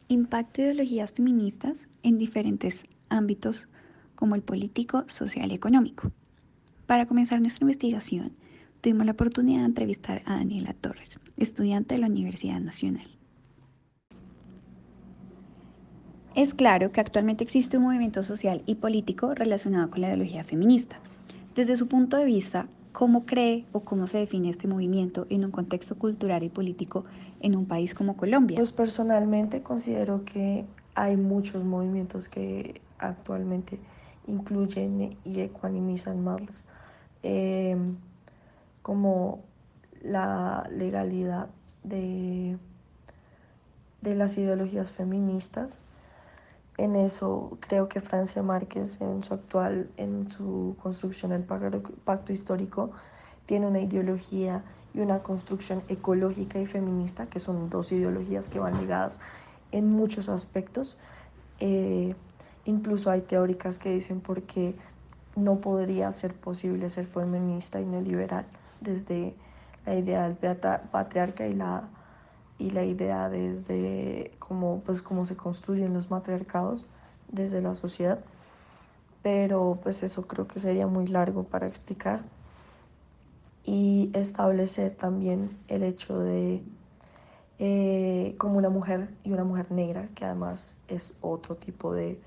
Impacto de ideologías feministas en diferentes ámbitos como el político, social y económico. Para comenzar nuestra investigación, tuvimos la oportunidad de entrevistar a Daniela Torres, estudiante de la Universidad Nacional. Es claro que actualmente existe un movimiento social y político relacionado con la ideología feminista. Desde su punto de vista, ¿cómo cree o cómo se define este movimiento en un contexto cultural y político en un país como Colombia? Pues personalmente considero que hay muchos movimientos que actualmente incluyen y ecuanimizan más eh, como la legalidad de, de las ideologías feministas. En eso creo que Francia Márquez en su construcción del pacto histórico, tiene una ideología y una construcción ecológica y feminista, que son dos ideologías que van ligadas en muchos aspectos. Eh, Incluso hay teóricas que dicen por qué no podría ser posible ser feminista y neoliberal desde la idea del patriarca y la idea desde cómo se construyen los matriarcados desde la sociedad. Pero pues eso creo que sería muy largo para explicar. Y establecer también el hecho de como una mujer y una mujer negra, que además es otro tipo de,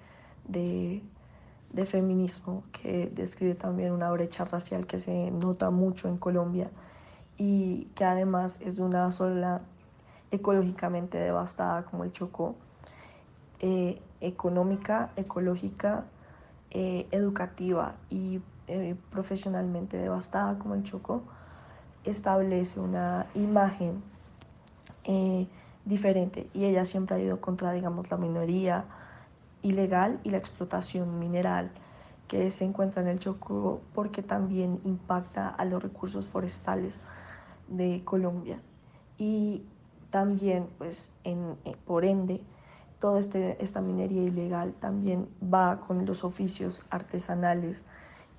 de feminismo que describe también una brecha racial que se nota mucho en Colombia y que además es de una zona ecológicamente devastada como el Chocó, económica, ecológica, educativa y profesionalmente devastada como el Chocó, establece una imagen eh, diferente y ella siempre ha ido contra, digamos, la minoría ilegal y la explotación mineral que se encuentra en el Chocó porque también impacta a los recursos forestales de Colombia y también pues por ende toda esta minería ilegal también va con los oficios artesanales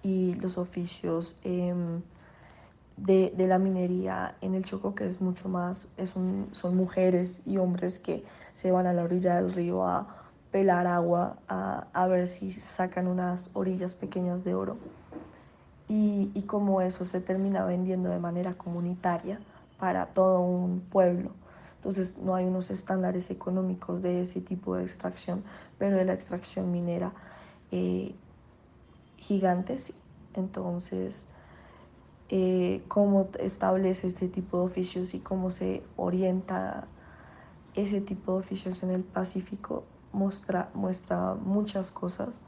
y los oficios de la minería en el Chocó, que es mucho más, son mujeres y hombres que se van a la orilla del río a pelar agua, a ver si sacan unas orillas pequeñas de oro. Y como eso se termina vendiendo de manera comunitaria para todo un pueblo. Entonces no hay unos estándares económicos de ese tipo de extracción, pero de la extracción minera eh, gigante sí. Entonces cómo establece este tipo de oficios y cómo se orienta ese tipo de oficios en el Pacífico muestra muchas cosas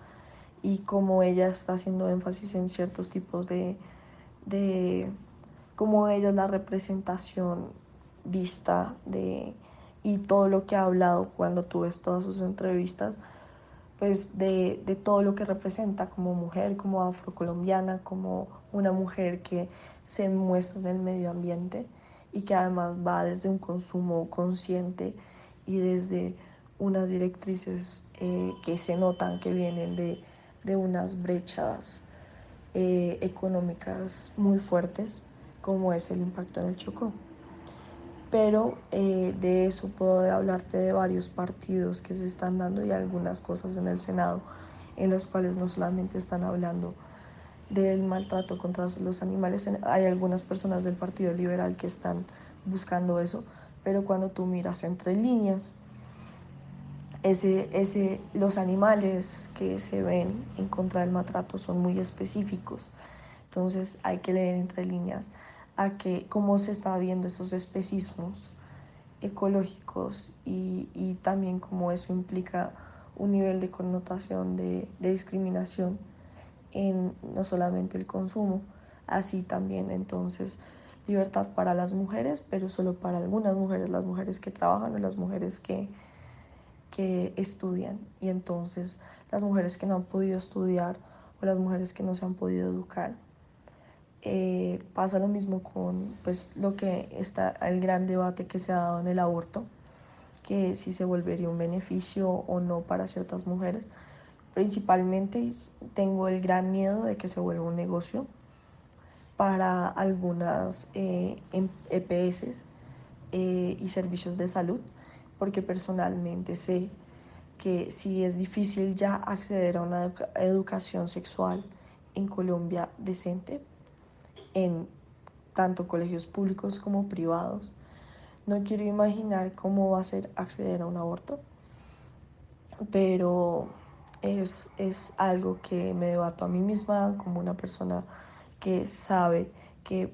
y cómo ella está haciendo énfasis en ciertos tipos de cómo ella es la representación vista y todo lo que ha hablado cuando tú ves todas sus entrevistas, pues de todo lo que representa como mujer, como afrocolombiana, como una mujer que se muestra en el medio ambiente y que además va desde un consumo consciente y desde unas directrices que se notan que vienen de unas brechas económicas muy fuertes, como es el impacto en el Chocó. Pero de eso puedo hablarte de varios partidos que se están dando y algunas cosas en el Senado en los cuales no solamente están hablando del maltrato contra los animales, hay algunas personas del Partido Liberal que están buscando eso, pero cuando tú miras entre líneas, los animales que se ven en contra del maltrato son muy específicos. Entonces hay que leer entre líneas a que cómo se está viendo esos especismos ecológicos y también cómo eso implica un nivel de connotación de discriminación en no solamente el consumo, así también entonces libertad para las mujeres, pero solo para algunas mujeres, las mujeres que trabajan o las mujeres que estudian. Y entonces las mujeres que no han podido estudiar o las mujeres que no se han podido educar. Pasa lo mismo con pues, lo que está el gran debate que se ha dado en el aborto, que si se volvería un beneficio o no para ciertas mujeres. Principalmente tengo el gran miedo de que se vuelva un negocio para algunas EPS y servicios de salud, porque personalmente sé que si es difícil ya acceder a una educación sexual en Colombia decente, en tanto colegios públicos como privados, no quiero imaginar cómo va a ser acceder a un aborto, pero es algo que me debato a mí misma como una persona que sabe que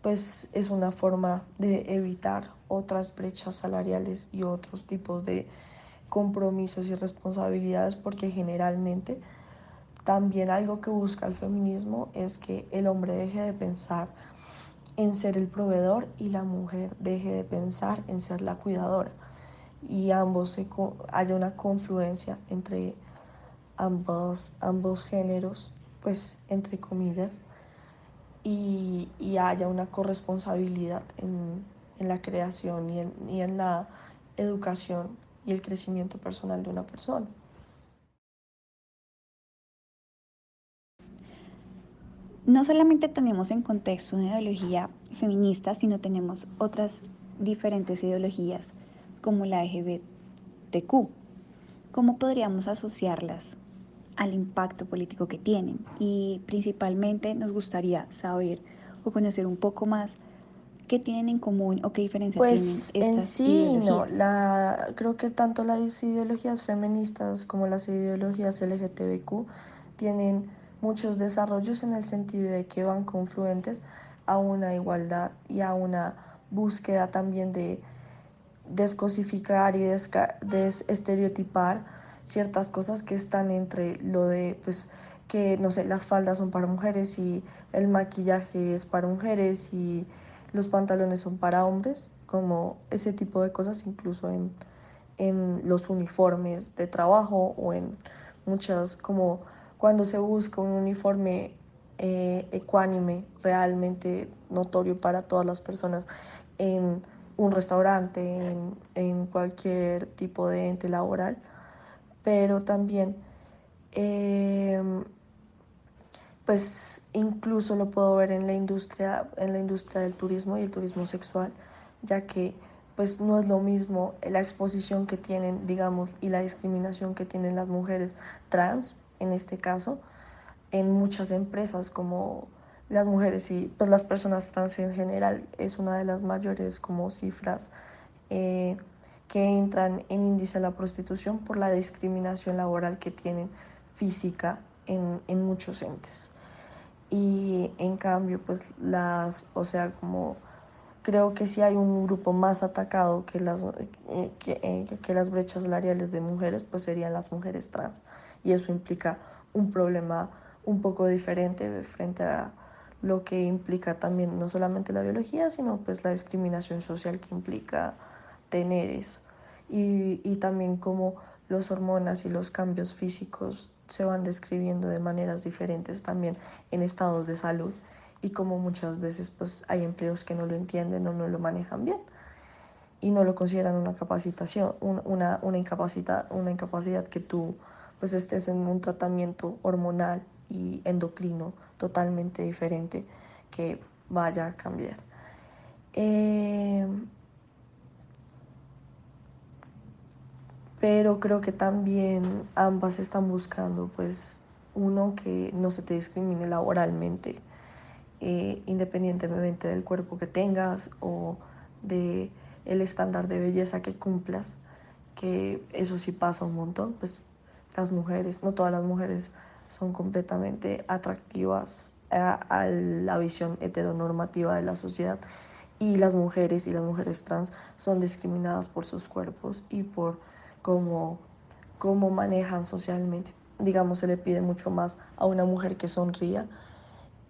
pues es una forma de evitar otras brechas salariales y otros tipos de compromisos y responsabilidades, porque generalmente también algo que busca el feminismo es que el hombre deje de pensar en ser el proveedor y la mujer deje de pensar en ser la cuidadora, y haya una confluencia entre ambos géneros, pues entre comillas, y haya una corresponsabilidad en la creación y en la educación y el crecimiento personal de una persona. No solamente tenemos en contexto una ideología feminista, sino tenemos otras diferentes ideologías como la LGBTQ. ¿Cómo podríamos asociarlas al impacto político que tienen? Y principalmente nos gustaría saber o conocer un poco más qué tienen en común o qué diferencia tienen Pues en estas sí, no, ideologías. creo que tanto las ideologías feministas como las ideologías LGTBQ tienen muchos desarrollos en el sentido de que van confluentes a una igualdad y a una búsqueda también de descosificar y desestereotipar ciertas cosas que están entre lo de, pues, que, no sé, las faldas son para mujeres y el maquillaje es para mujeres y los pantalones son para hombres, como ese tipo de cosas, incluso en los uniformes de trabajo o en muchas, como cuando se busca un uniforme ecuánime, realmente notorio para todas las personas en un restaurante, en cualquier tipo de ente laboral, pero también eh, pues incluso lo puedo ver en la industria del turismo y el turismo sexual, ya que pues no es lo mismo la exposición que tienen, digamos, y la discriminación que tienen las mujeres trans, en este caso, en muchas empresas como las mujeres y pues las personas trans en general es una de las mayores como cifras eh, que entran en índice a la prostitución por la discriminación laboral que tienen física en muchos entes. Y en cambio, pues o sea, como creo que si hay un grupo más atacado que las brechas salariales de mujeres, pues serían las mujeres trans. Y eso implica un problema un poco diferente frente a lo que implica también no solamente la biología, sino pues la discriminación social que implica tener eso. Y también cómo los hormonas y los cambios físicos se van describiendo de maneras diferentes también en estados de salud, y como muchas veces pues hay empleos que no lo entienden o no lo manejan bien y no lo consideran una capacitación, una incapacidad que tú pues estés en un tratamiento hormonal y endocrino totalmente diferente que vaya a cambiar. Eh, pero creo que también ambas están buscando pues uno, que no se te discrimine laboralmente, independientemente del cuerpo que tengas o de el estándar de belleza que cumplas, que eso sí pasa un montón, pues las mujeres, no todas las mujeres son completamente atractivas a la visión heteronormativa de la sociedad, y las mujeres trans son discriminadas por sus cuerpos y por cómo, cómo manejan socialmente. Digamos, se le pide mucho más a una mujer que sonría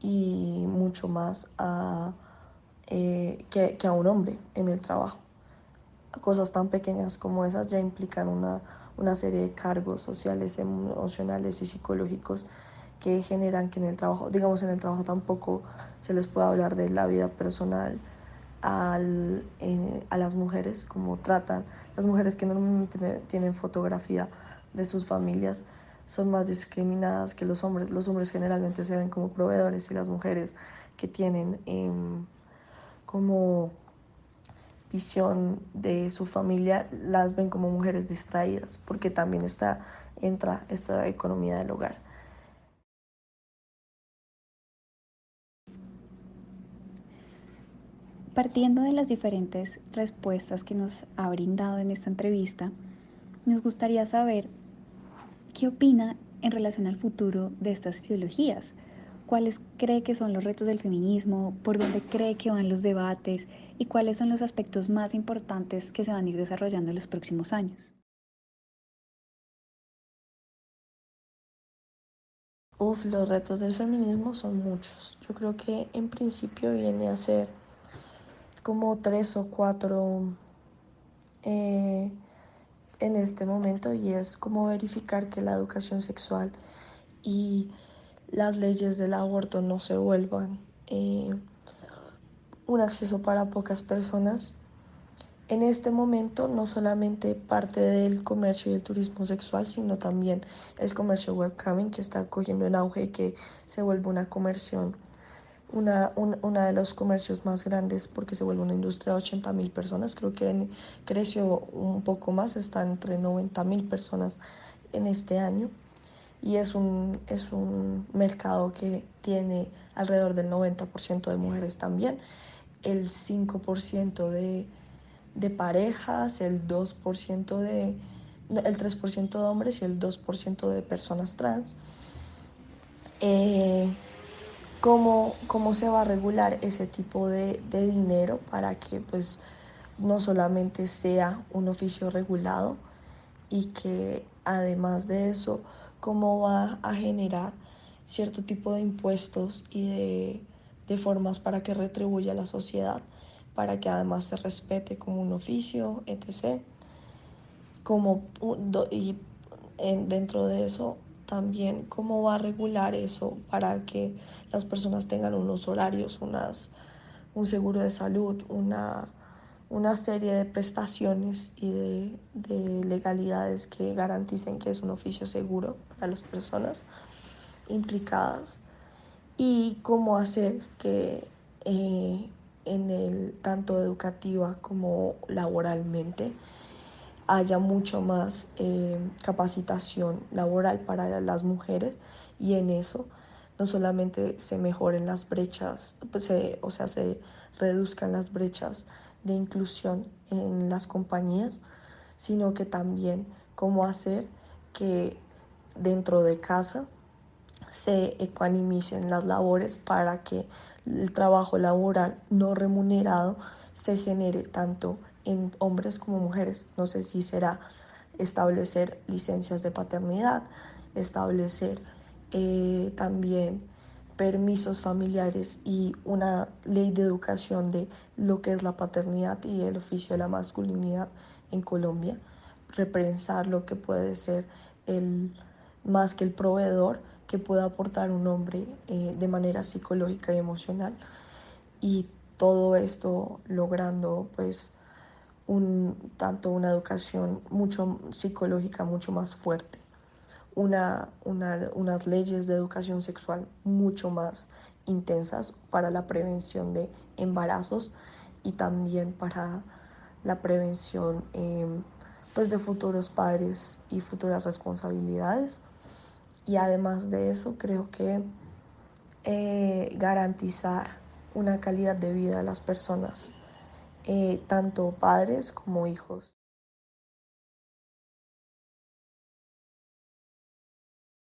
y mucho más que a un hombre en el trabajo. Cosas tan pequeñas como esas ya implican una serie de cargos sociales, emocionales y psicológicos que generan que en el trabajo, digamos, en el trabajo tampoco se les puede hablar de la vida personal a las mujeres, como tratan. Las mujeres que normalmente tienen fotografía de sus familias son más discriminadas que los hombres. Los hombres generalmente se ven como proveedores, y las mujeres que tienen como visión de su familia las ven como mujeres distraídas, porque también entra esta economía del hogar. Partiendo de las diferentes respuestas que nos ha brindado en esta entrevista, nos gustaría saber qué opina en relación al futuro de estas ideologías. ¿Cuáles cree que son los retos del feminismo? ¿Por dónde cree que van los debates? ¿Y cuáles son los aspectos más importantes que se van a ir desarrollando en los próximos años? Los retos del feminismo son muchos. Yo creo que en principio viene a ser como tres o cuatro eh, en este momento, y es como verificar que la educación sexual y las leyes del aborto no se vuelvan un acceso para pocas personas. En este momento no solamente parte del comercio y el turismo sexual, sino también el comercio webcamming, que está cogiendo en auge, que se vuelve una conversión, una de los comercios más grandes, porque se vuelve una industria de 80.000 personas. Creo que creció un poco más, está entre 90.000 personas en este año, y es un mercado que tiene alrededor del 90% de mujeres también, el 5% de parejas, el 2% el 3% de hombres y el 2% de personas trans. Eh, ¿Cómo se va a regular ese tipo de dinero para que pues no solamente sea un oficio regulado, y que además de eso, cómo va a generar cierto tipo de impuestos y de formas para que retribuya a la sociedad, para que además se respete como un oficio, etc. Como, y dentro de eso también cómo va a regular eso para que las personas tengan unos horarios, un seguro de salud, una serie de prestaciones y de legalidades que garanticen que es un oficio seguro para las personas implicadas, y cómo hacer que en el tanto educativa como laboralmente haya mucho más capacitación laboral para las mujeres, y en eso no solamente se mejoren las brechas, pues o sea, se reduzcan las brechas de inclusión en las compañías, sino que también cómo hacer que dentro de casa se ecuanimicen las labores para que el trabajo laboral no remunerado se genere tanto en hombres como mujeres. No sé si será establecer licencias de paternidad, establecer también permisos familiares y una ley de educación de lo que es la paternidad y el oficio de la masculinidad en Colombia, repensar lo que puede ser el más que el proveedor que pueda aportar un hombre de manera psicológica y emocional, y todo esto logrando pues tanto una educación mucho psicológica mucho más fuerte, unas leyes de educación sexual mucho más intensas para la prevención de embarazos y también para la prevención pues de futuros padres y futuras responsabilidades. Y además de eso, creo que garantizar una calidad de vida a las personas, tanto padres como hijos.